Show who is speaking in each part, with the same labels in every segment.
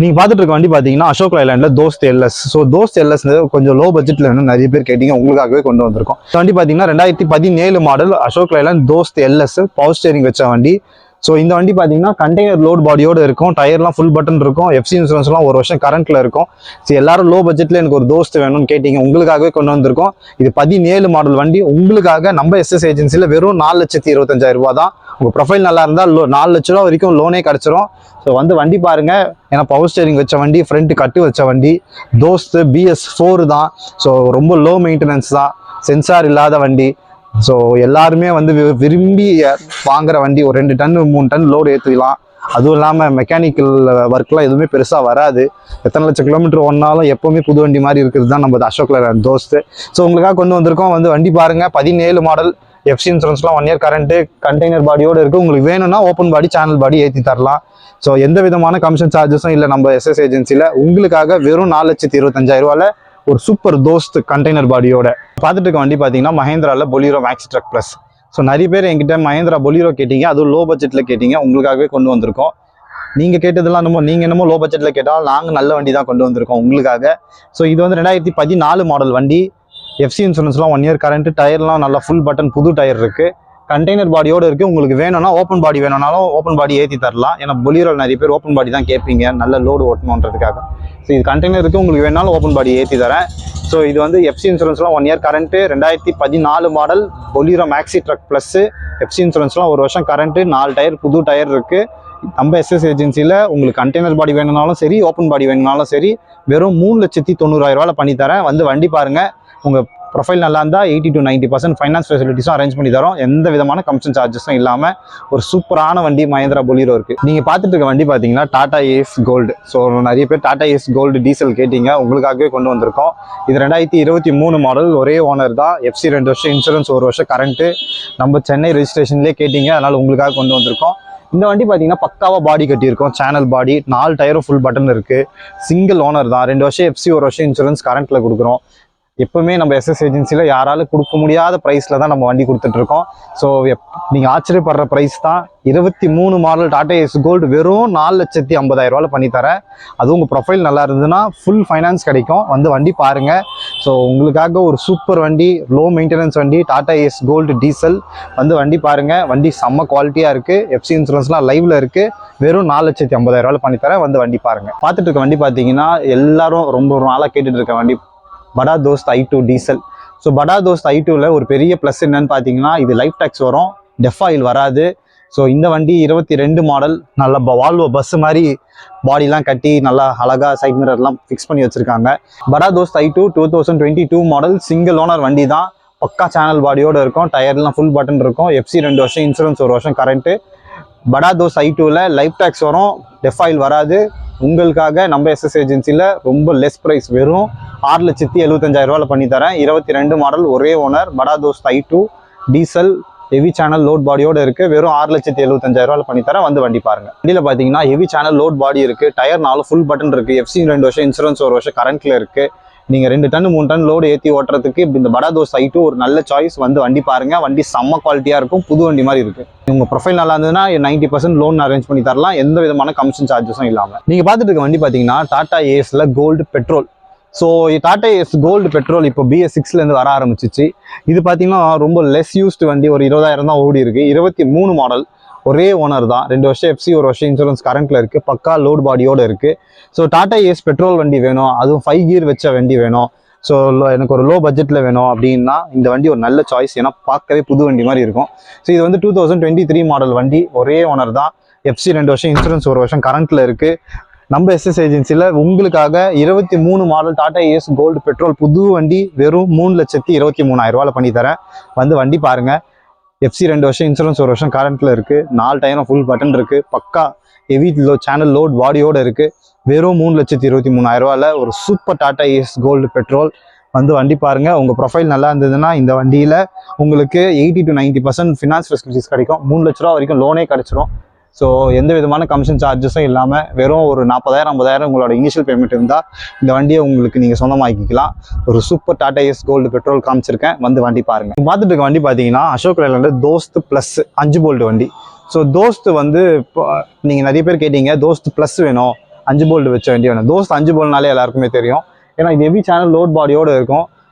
Speaker 1: நீங்க பாத்துட்டு இருக்க வண்டி பாத்தீங்கன்னா Ashok லைலாண்ட்ல Dost LS. So Dost LS கொஞ்சம் லோ பட்ஜெட்ல வேணும் நிறைய பேர் கேட்டீங்க, உங்களுக்காகவே கொண்டு வந்திருக்கோம். வண்டி பாத்தீங்கன்னா 2017 model Ashok Leyland Dost LS power steering வச்ச வண்டி. ஸோ இந்த வண்டி பார்த்தீங்கன்னா கண்டெய்னர் லோட் பாடியோடு இருக்கும், டயர்லாம் ஃபுல் பட்டன் இருக்கும், எஃப்சி இன்சூரன்ஸ்லாம் ஒரு வருஷம் கரண்ட்ல இருக்கும். ஸோ எல்லாரும் லோ பட்ஜெட்ல எனக்கு ஒரு தோஸ்த் வேணும்னு கேட்டீங்க, உங்களுக்காகவே கொண்டு வந்திருக்கோம். இது 17 மாடல் வண்டி உங்களுக்காக நம்ம எஸ்எஸ் ஏஜென்சியில் வெறும் 4,25,000 ரூபா தான். உங்க ப்ரொஃபைல் நல்லா இருந்தால் 4 லட்ச ரூபா வரைக்கும் லோனே கிடைச்சிரும். ஸோ வந்து வண்டி பாருங்க, ஏன்னா பவர் ஸ்டேரிங் வச்ச வண்டி, ஃப்ரண்ட் கட்டு வச்ச வண்டி, தோஸ்த் BS4 தான். ஸோ ரொம்ப லோ மெயின்டெனன்ஸ் தான், சென்சார் இல்லாத வண்டி. ஸோ எல்லாருமே வந்து விரும்பி வாங்குற வண்டி. ஒரு 2 டன் 3 டன் லோடு ஏற்றிக்கலாம். அதுவும் இல்லாமல் மெக்கானிக்கல் ஒர்க்லாம் எதுவுமே பெருசாக வராது. எத்தனை லட்சம் கிலோமீட்டர் ஒன்னாலும் எப்போவுமே புது வண்டி மாதிரி இருக்கிறது தான் நம்ம அசோக் லைலாண்ட் தோஸ்த். ஸோ உங்களுக்காக கொண்டு வந்திருக்கோம். வந்து வண்டி பாருங்க, 17 மாடல், எஃப்சி இன்சூரன்ஸ்லாம் 1 இயர் கரண்ட்டு, கண்டெய்னர் பாடியோடு இருக்குது. உங்களுக்கு வேணும்னா ஓப்பன் பாடி சேனல் பாடி ஏற்றி தரலாம். ஸோ எந்த விதமான கமிஷன் சார்ஜஸும் இல்லை நம்ம எஸ்எஸ் ஏஜென்சியில். உங்களுக்காக வெறும் 4,25,000 ரூபாயில் ஒரு சூப்பர் தோஸ்த் கண்டெய்னர் பாடியோட பார்த்துட்டு இருக்க வண்டி பார்த்தீங்கன்னா மஹேந்திராவில் Bolero Maxi truck plus. So நிறைய பேர் என்கிட்ட மஹேந்திரா பொலிரோ கேட்டீங்க, அதுவும் லோ பட்ஜெட்டில் கேட்டீங்க, உங்களுக்காகவே கொண்டு வந்திருக்கோம். நீங்கள் கேட்டதெல்லாம் நீங்கள் என்னமோ லோ பட்ஜெட்டில் கேட்டால் நாங்கள் நல்ல வண்டி தான் கொண்டு வந்திருக்கோம் உங்களுக்காக. ஸோ இது வந்து 2014 மாடல் வண்டி, எஃப்சி இன்சூரன்ஸ்லாம் 1 இயர் கரண்ட்டு, டயர்லாம் நல்லா ஃபுல் பட்டன் புது டயர் இருக்குது, கண்டெய்னர் பாடியோடு இருக்குது. உங்களுக்கு வேணும்னா ஓப்பன் பாடி வேணும்னாலும் ஓப்பன் பாடி ஏற்றி தரலாம். ஏன்னா பொலிரோவில் நிறைய பேர் ஓப்பன் பாடி தான் கேட்பீங்க நல்ல லோடு ஓட்டணுன்றதுக்காக. ஸோ இது கண்டெய்னர் இருக்குது, உங்களுக்கு வேணாலும் ஓப்பன் பாடி ஏற்றி தரேன். ஸோ இது வந்து எஃப்சி இன்சூரன்ஸ்லாம் 1 year current, 2014 model Bolero Maxi truck plus. FC இன்சூரன்ஸ்லாம் ஒரு வருஷம் கரண்ட்டு, 4 டயர் புது டயர் இருக்குது. நம்ம எஸ்எஸ் ஏஜென்சியில் உங்களுக்கு கண்டெய்னர் பாடி வேணும்னாலும் சரி, ஓப்பன் பாடி வேணும்னாலும் சரி, வெறும் 3,90,000 ரூபாயில் பண்ணி தரேன். வந்து வண்டி பாருங்கள், உங்கள் ப்ரொஃபைல் நல்லா இருந்தால் 80 to 90% ஃபைனான்ஸ் ஃபெசிலிட்டிஸும் அரேஞ்ச் பண்ணி தரோம். எந்த விதமான கமிஷன் சார்ஜஸும் இல்லாமல் ஒரு சூப்பரான வண்டி மஹேந்திரா பொலிரோ இருக்குது. நீங்கள் பார்த்துட்டு இருக்க வண்டி பார்த்தீங்கன்னா டாடா ஏஸ் கோல்டு. ஸோ நிறைய பேர் டாடா ஏஸ் கோல்டு டீசல் கேட்டீங்க, உங்களுக்காகவே கொண்டு வந்திருக்கோம். இது 2023 மாடல், ஒரே ஓனர் தான், எஃப்சி 2 வருஷம் இன்சூரன்ஸ் 1 வருஷம் கரண்ட்டு, நம்ம சென்னை ரெஜிஸ்ட்ரேஷன்லேயே கேட்டீங்க, அதனால் உங்களுக்காக கொண்டு வந்திருக்கோம். இந்த வண்டி பார்த்தீங்கன்னா பக்காவாக பாடி கட்டியிருக்கோம், சேனல் பாடி, 4 டயரும் ஃபுல் பட்டன் இருக்குது, சிங்கிள் ஓனர் தான், 2 வருஷம் எஃப்சி 1 வருஷம் இன்சூரன்ஸ் கரண்ட்டில் கொடுக்குறோம். எப்பவுமே நம்ம எஸ்எஸ் ஏஜென்சியில் யாராலும் கொடுக்க முடியாத ப்ரைஸில் தான் நம்ம வண்டி கொடுத்துட்ருக்கோம். ஸோ நீங்கள் ஆச்சரியப்படுற ப்ரைஸ் தான். 23 மாடல் டாடா ஏஸ் கோல்டு வெறும் 4,50,000 ரூபாயில் பண்ணித்தரேன். அதுவும் உங்கள் ப்ரொஃபைல் நல்லா இருந்ததுன்னா ஃபுல் ஃபைனான்ஸ் கிடைக்கும். வந்து வண்டி பாருங்கள். ஸோ உங்களுக்காக ஒரு சூப்பர் வண்டி, லோ மெயின்டெனன்ஸ் வண்டி, டாடா ஏஸ் கோல்டு டீசல். வந்து வண்டி பாருங்கள், வண்டி செம்ம குவாலிட்டியாக இருக்குது, எஃப்சி இன்சூரன்ஸ்லாம் லைவில் இருக்குது, வெறும் 4,50,000 ரூபாயில் பண்ணித்தரேன். வந்து வண்டி பாருங்கள். பார்த்துட்டு இருக்க வண்டி பார்த்தீங்கன்னா எல்லாரும் ரொம்ப நாளாக கேட்டுட்டு இருக்க வண்டி படா தோஸ்த் i2 டீசல். ஸோ படா தோஸ்த் i2ல ஒரு பெரிய ப்ளஸ் என்னன்னு பார்த்தீங்கன்னா இது லைஃப் டேக்ஸ் வரும், டெஃப் ஆயில் வராது. ஸோ இந்த வண்டி 22 மாடல், நல்ல வால்வோ பஸ் மாதிரி பாடிலாம் கட்டி நல்லா அழகாக சைட் மிரர்லாம் ஃபிக்ஸ் பண்ணி வச்சுருக்காங்க. படா Dost i2 2022 model, single owner வண்டி தான், பக்கா சேனல் பாடியோடு இருக்கும், டயர்லாம் ஃபுல் பட்டன் இருக்கும், எஃப்சி 2 வருஷம் இன்சூரன்ஸ் 1 வருஷம் கரண்ட்டு. படா தோஸ்த் i2ல லைஃப் டேக்ஸ் வரும், டெஃப் ஆயில் வராது. உங்களுக்காக நம்ம எஸ்எஸ் ஏஜென்சியில் ரொம்ப லெஸ் ப்ரைஸ், வெறும் 6,75,000 ரூபாயில் பண்ணி தரேன். 22 மாடல், ஒரே owner, Bada Dost i2 diesel, heavy channel load பாடியோடு இருக்குது, வெறும் 6,75,000 ரூபாயில் பண்ணி தரேன். வந்து வண்டி பாருங்கள். வண்டியில் பார்த்தீங்கன்னா ஹெவி சேனல் லோட் பாடி இருக்குது, டயர் 4 ஃபுல் பட்டன் இருக்குது, எஃப்சி 2 வருஷம் இன்சூரன்ஸ் 1 வருஷம் கரண்ட்டில் இருக்குது. நீங்கள் 2 டன் 3 டன் லோடு ஏற்றி ஓட்டுறதுக்கு இந்த படா தோஸ்த் i2 ஒரு நல்ல சாய்ஸ். வந்து வண்டி பாருங்கள், வண்டி செம்ம குவாலிட்டியாக இருக்கும், புது வண்டி மாதிரி இருக்குது. உங்கள் ப்ரொஃபைல் நல்லா இருந்ததுன்னா 90% லோன் அரேஞ்ச் பண்ணி தரலாம், எந்த விதமான கமிஷன் சார்ஜஸும் இல்லாமல். நீங்கள் பார்த்துட்டு இருக்க வண்டி பார்த்தீங்கன்னா டாடா ஏஸில் gold petrol. So Tata Ace gold petrol இப்போ BS6லேருந்து வர ஆரம்பிச்சிச்சு. இது பார்த்தீங்கன்னா ரொம்ப லெஸ் யூஸ்டு வண்டி, ஒரு 20,000 தான் ஓடி இருக்குது. 23 மாடல், ஒரே ஓனர் தான், 2 வருஷம் எஃப்சி 1 வருஷம் இன்சூரன்ஸ் கரண்ட்டில் இருக்குது, பக்கா லோட் பாடியோடு இருக்குது. ஸோ டாடா ஏஸ் பெட்ரோல் வண்டி வேணும், அதுவும் 5 கியர் வச்ச வண்டி வேணும், ஸோ எனக்கு ஒரு லோ பட்ஜெட்டில் வேணும் அப்படின்னா இந்த வண்டி ஒரு நல்ல சாய்ஸ். ஏன்னா பார்க்கவே புது வண்டி மாதிரி இருக்கும். ஸோ இது வந்து 2023 மாடல் வண்டி, ஒரே ஓனர் தான், எஃப்சி 2 வருஷம் இன்சூரன்ஸ் 1 வருஷம் கரண்ட்டில் இருக்குது. நம்ம எஸ்எஸ் ஏஜென்சியில் உங்களுக்காக 23 model Tata Ace gold petrol புது வண்டி வெறும் 3,23,000 ரூபாயில் பண்ணி தரேன். வந்து வண்டி பாருங்கள், எஃப்சி 2 வருஷம் இன்சூரன்ஸ் 1 வருஷம் கரண்ட்டில் இருக்குது, 4 டயரும் ஃபுல் பட்டன் இருக்குது, பக்கா ஹெவி சேனல் லோட் பாடியோடு இருக்குது, வெறும் 3,23,000 ரூபாயில் ஒரு super Tata Ace gold petrol. வந்து வண்டி பாருங்கள், உங்கள் ப்ரொஃபைல் நல்லா இருந்ததுன்னா இந்த வண்டியில் உங்களுக்கு 80 to 90% ஃபினான்ஸ் ஃபெசிலிட்டிஸ் கிடைக்கும், 3 லட்ச ரூபா வரைக்கும் லோனே கிடச்சிரும். ஸோ எந்த விதமான கமிஷன் சார்ஜஸும் இல்லாமல் வெறும் ஒரு 40,000 50,000 உங்களோட இனிஷியல் பேமெண்ட் இருந்தால் இந்த வண்டியை உங்களுக்கு நீங்கள் சொந்தமாக்கிக்கலாம். ஒரு super Tata Ace gold petrol காமிச்சிருக்கேன். வந்து வண்டி பாருங்கள். பார்த்துட்டு இருக்க வண்டி பார்த்தீங்கன்னா Ashok Leyland Dost plus 5 bold வண்டி. ஸோ தோஸ்த் வந்து இப்போ நீங்கள் நிறைய பேர் கேட்டீங்க, தோஸ்த் ப்ளஸ் வேணும், 5 போல்ட் வச்ச வண்டி வேணும். தோஸ்த் 5 போல்ட்னாலே எல்லாருக்குமே தெரியும். ஏன்னா இது ஹெவி சேனல் லோட் பாடியோடு இருக்கும்.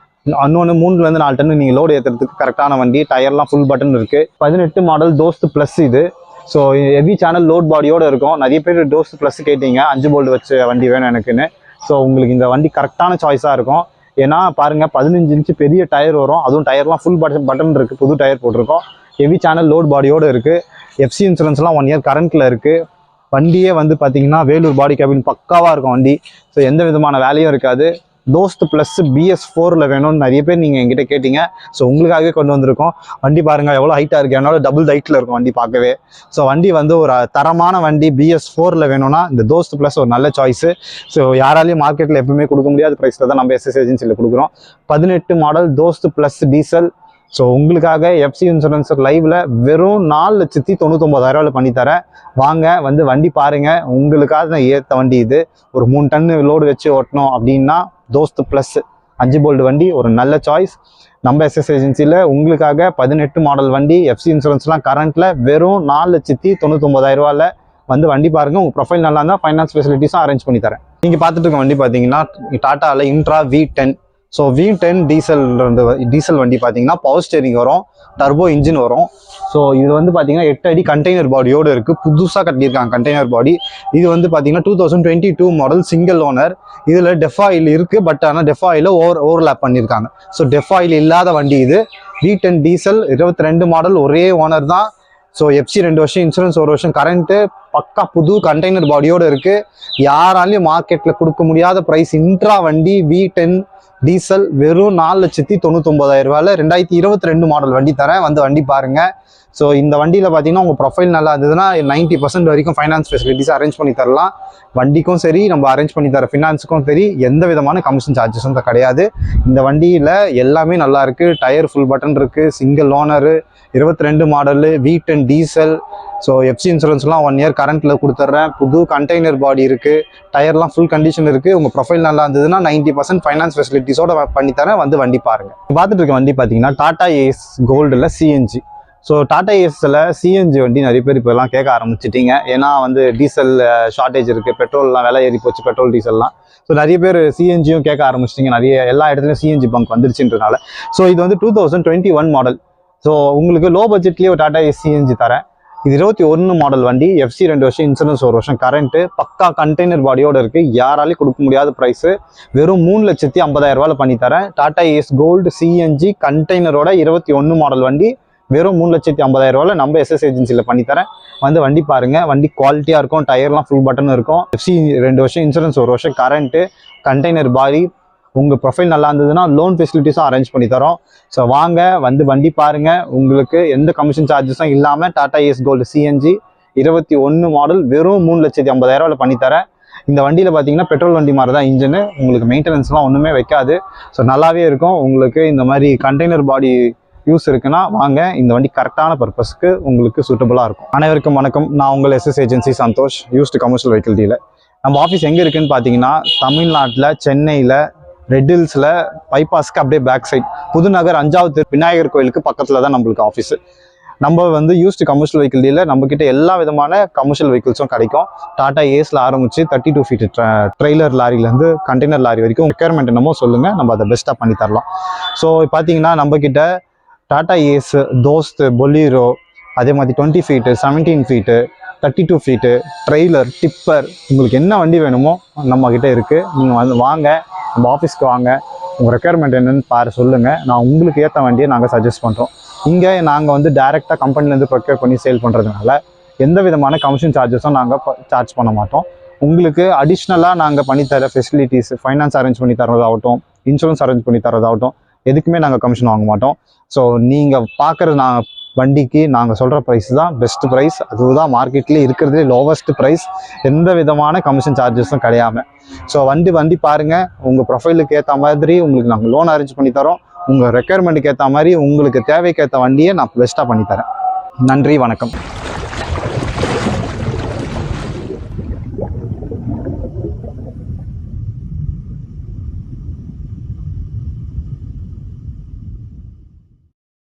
Speaker 1: இன்னொன்று 3-4 டன்னு நீங்கள் லோடு ஏற்றுறதுக்கு கரெக்டான வண்டி. டயர்லாம் ஃபுல் பட்டன் இருக்குது. 18 மாடல் தோஸ்த் ப்ளஸ் இது. ஸோ ஹெவி சேனல் லோட் பாடியோடு இருக்கும். நிறைய பேர் தோஸ்த் ப்ளஸ் கேட்டீங்க 5 போல்ட் வச்ச வண்டி வேணும் எனக்குன்னு. ஸோ உங்களுக்கு இந்த வண்டி கரெக்டான சாய்ஸாக இருக்கும். ஏன்னா பாருங்கள் 15 இன்ச்சு பெரிய டயர் வரும். அதுவும் டயர்லாம் ஃபுல் பட்டன் இருக்குது. புது டயர் போட்டிருக்கோம். ஹெவி சேனல் லோட் பாடியோடு இருக்குது. எஃப்சி இன்சூரன்ஸ்லாம் 1 இயர் கரண்ட்டில் இருக்குது. வண்டியே வந்து பார்த்தீங்கன்னா வேலூர் பாடி கேபின் பக்காவாக இருக்கும் வண்டி. ஸோ எந்த விதமான வேலையும் இருக்காது. தோஸ்த் ப்ளஸ் BS4ல் வேணும்னு நிறைய பேர் நீங்கள் என்கிட்ட கேட்டிங்க. ஸோ உங்களுக்காகவே கொண்டு வந்திருக்கோம். வண்டி பாருங்கள் எவ்வளோ ஹைட்டாக இருக்குது. என்னால் டபுள் ஹைட்டில் இருக்கும் வண்டி பார்க்கவே. ஸோ வண்டி வந்து ஒரு தரமான வண்டி. BS4ல் வேணும்னா இந்த தோஸ்த் ப்ளஸ் ஒரு நல்ல சாய்ஸு. ஸோ யாராலையும் மார்க்கெட்டில் எப்பவுமே கொடுக்க முடியாத ப்ரைஸில் தான் நம்ம SS ஏஜென்சியில் கொடுக்குறோம். 18 model Dost plus diesel. So உங்களுக்காக எஃப்சி இன்சூரன்ஸ் லைவில் வெறும் 4,99,000 பண்ணித்தரேன். வாங்க வந்து வண்டி பாருங்கள். உங்களுக்காக ஏற்ற வண்டி இது. ஒரு 3 டன்னு லோடு வச்சு ஓட்டணும் அப்படின்னா தோஸ்த் ப்ளஸ் 5 போல்ட் வண்டி ஒரு நல்ல சாய்ஸ். நம்ம SS ஏஜென்சியில் உங்களுக்காக 18 மாடல் வண்டி எஃப்சி இன்சூரன்ஸ்லாம் கரண்ட்டில் வெறும் 4,99,000 வந்து வண்டி பாருங்கள். உங்கள் ப்ரொஃபைல் நல்லா இருந்தால் ஃபைனான்ஸ் ஃபெசிலிட்டிஸும் அரேஞ்ச் பண்ணி தரேன். நீங்கள் பார்த்துட்டு இருக்க வண்டி பார்த்தீங்கன்னா டாட்டாவில் intra V10. So V10 diesel வண்டி பார்த்தீங்கன்னா பவர் ஸ்டேரிங் வரும், டர்போ இன்ஜின் வரும். ஸோ இது வந்து பார்த்தீங்கன்னா 8 அடி கண்டெய்னர் பாடியோடு இருக்குது. புதுசாக கட்டியிருக்காங்க கண்டெய்னர் பாடி. இது வந்து பார்த்தீங்கன்னா 2022 மாடல் சிங்கிள் ஓனர். இதில் டெஃபாயில் இருக்குது. பட் ஆனால் டெஃபாயில் ஓவர்லேப் பண்ணியிருக்காங்க. ஸோ டெஃபாயில் இல்லாத வண்டி இது. V10 டீசல் 22 மாடல் ஒரே ஓனர் தான். ஸோ எஃப்சி 2 வருஷம், இன்சூரன்ஸ் 1 வருஷம், கரண்ட்டு பக்கா புது கண்டெய்னர் பாடியோடு இருக்குது. யாராலையும் மார்க்கெட்டில் கொடுக்க முடியாத ப்ரைஸ். இன்ட்ரா வண்டி V10 டீசல் வெறும் 4,99,000 2022 மாடல் வண்டி தரேன். வந்து வண்டி பாருங்கள். ஸோ இந்த வண்டியில் பார்த்தீங்கன்னா உங்கள் ப்ரொஃபைல் நல்லா இருந்ததுன்னா 90% வரைக்கும் ஃபைனான்ஸ் ஃபெசிலிட்டிஸ் அரேஞ்ச் பண்ணி தரலாம். வண்டிக்கும் சரி, நம்ம அரேஞ்ச் பண்ணி தர ஃபினான்ஸுக்கும் சரி, எந்த விதமான கமிஷன் சார்ஜஸும் கிடையாது. இந்த வண்டியில் எல்லாமே நல்லா இருக்குது. டயர் ஃபுல் பட்டன் இருக்குது. Single owner, 22 model, V10 diesel. So FC இன்சூரன்ஸ்லாம் 1 இயர் கரண்ட்டில் கொடுத்துட்றேன். புது கண்டெய்னர் பாடி இருக்குது. டயர்லாம் ஃபுல் கண்டிஷன் இருக்குது. உங்கள் ப்ரொஃபைல் நல்லா இருந்ததுன்னா 90% ஃபைனான்ஸ் ஃபெசிலிட்டிஸோட பண்ணித்தரேன். வந்து வண்டி பாருங்கள். பார்த்துட்டு இருக்க வண்டி பார்த்தீங்கன்னா டாடா ஏஸ் கோல்டில் CNG. ஸோ டாடா ஏஸில் CNG வண்டி நிறைய பேர் இப்போலாம் கேட்க ஆரம்பிச்சிட்டிங்க. ஏன்னா வந்து டீசல் ஷார்ட்டேஜ் இருக்குது. பெட்ரோல்லாம் விலை ஏறி போச்சு, பெட்ரோல் டீசல்லாம். ஸோ நிறைய பேர் CNGயும் கேட்க ஆரம்பிச்சிட்டிங்க. எல்லா இடத்துலையும் CNG பங்க் வந்துருச்சுன்றனால. ஸோ இது வந்து 2021 மாடல். ஸோ உங்களுக்கு லோ பட்ஜெட்லேயே ஒரு டாடா ஏஸ் CNG தரேன். இது 21 மாடல் வண்டி. எஃப்சி 2 வருஷம், இன்சூரன்ஸ் 1 வருஷம், கரண்ட்டு பக்கா கண்டெய்னர் பாடியோடு இருக்குது. யாராலையும் கொடுக்க முடியாத ப்ரைஸு. வெறும் 3,50,000 பண்ணித்தரேன். டாடா ஏஸ் கோல்டு CNG கண்டெய்னரோட 21 மாடல் வண்டி வெறும் 3,50,000 நம்ம SS ஏஜென்சியில் பண்ணித்தரேன். வந்து வண்டி பாருங்கள். வண்டி குவாலிட்டியாக இருக்கும். டயர்லாம் ஃபுல் பட்டன் இருக்கும். எஃப்சி 2 வருஷம், இன்சூரன்ஸ் 1 வருஷம், கரண்ட்டு, கண்டெய்னர் பாடி. உங்கள் ப்ரொஃபைல் நல்லா இருந்ததுன்னா லோன் ஃபெசிலிட்டிஸும் அரேஞ்ச் பண்ணி தரோம். ஸோ வாங்க வந்து வண்டி பாருங்கள். உங்களுக்கு எந்த கமிஷன் சார்ஜஸும் இல்லாமல் Tata Ace Gold CNG 21 model வெறும் 3,50,000 பண்ணித்தரேன். இந்த வண்டியில் பார்த்தீங்கன்னா பெட்ரோல் வண்டி மாதிரி தான் இன்ஜினு. உங்களுக்கு மெயின்டெனன்ஸ்லாம் ஒன்றுமே வைக்காது. ஸோ நல்லாவே இருக்கும். உங்களுக்கு இந்த மாதிரி கண்டெய்னர் பாடி யூஸ் இருக்குன்னா வாங்க. இந்த வண்டி கரெக்டான பர்பஸ்க்கு உங்களுக்கு சூட்டபுளாக இருக்கும். அனைவருக்கும் வணக்கம். நான் உங்கள் SS agency Santosh, used commercial vehicle dealer. நம்ம ஆஃபீஸ் எங்கே இருக்குதுன்னு பார்த்தீங்கன்னா தமிழ்நாட்டில் சென்னையில் ரெட் ஹில்ஸில் பைபாஸ்க்கு அப்படியே பேக் சைட் புதுநகர் 5வது விநாயகர் கோயிலுக்கு பக்கத்தில் தான் நம்மளுக்கு ஆஃபீஸு. நம்ம வந்து யூஸ்டு கமர்ஷியல் வெஹிக்கிள் டீலர். நம்மக்கிட்ட எல்லா விதமான கமர்ஷியல் வெஹிக்கிள்ஸும் கிடைக்கும். டாடா ஏஸில் ஆரம்பித்து 32 ஃபீட் ட்ரெய்லர் லாரிலேருந்து கண்டெய்னர் லாரி வரைக்கும் ரெக்யர்மெண்ட் என்னமோ சொல்லுங்கள், நம்ம அதை பெஸ்ட்டாக பண்ணி தரலாம். ஸோ பார்த்தீங்கன்னா நம்மக்கிட்ட டாடா ஏஸ், தோஸ்த், பொலீரோ, அதே மாதிரி 20 feet, 17 feet, 32 feet, trailer, tipper, உங்களுக்கு என்ன வண்டி வேணுமோ நம்மக்கிட்ட இருக்குது. நீங்கள் வந்து வாங்க, நம்ம ஆஃபீஸ்க்கு வாங்க. உங்கள் ரெக்யர்மெண்ட் என்னென்னு சொல்லுங்கள். நான் உங்களுக்கு ஏற்ற வண்டியை நாங்கள் சஜஸ்ட் பண்ணுறோம். இங்கே நாங்கள் வந்து டைரெக்டாக கம்பெனிலேருந்து ப்ரொக்யூர் பண்ணி சேல் பண்ணுறதுனால எந்த விதமான கமிஷன் சார்ஜஸும் நாங்கள் சார்ஜ் பண்ண மாட்டோம். உங்களுக்கு அடிஷ்னலாக நாங்கள் பண்ணித்தர ஃபெசிலிட்டிஸ், ஃபைனான்ஸ் அரேஞ்ச் பண்ணி தரதாகட்டும், இன்சூரன்ஸ் அரேஞ்ச் பண்ணி தரதாகட்டும், எதுக்குமே நாங்கள் கமிஷன் வாங்க மாட்டோம். ஸோ நீங்கள் பார்க்குற வண்டிக்கு நாங்கள் சொல்கிற ப்ரைஸ் தான் பெஸ்ட் ப்ரைஸ். அதுதான் மார்க்கெட்லேயே இருக்கிறதுலே லோவஸ்ட் ப்ரைஸ். எந்த விதமான கமிஷன் சார்ஜஸும் கிடையாமல். ஸோ வண்டி பாருங்கள். உங்கள் ப்ரொஃபைலுக்கு ஏற்ற மாதிரி உங்களுக்கு நாங்கள் லோன் அரேஞ்ச் பண்ணி தரோம். உங்கள் ரெக்யர்மெண்ட்டுக்கு ஏற்ற மாதிரி உங்களுக்கு தேவைக்கேற்ற வண்டியை நான் பெஸ்ட்டாக பண்ணித்தரேன். நன்றி, வணக்கம்.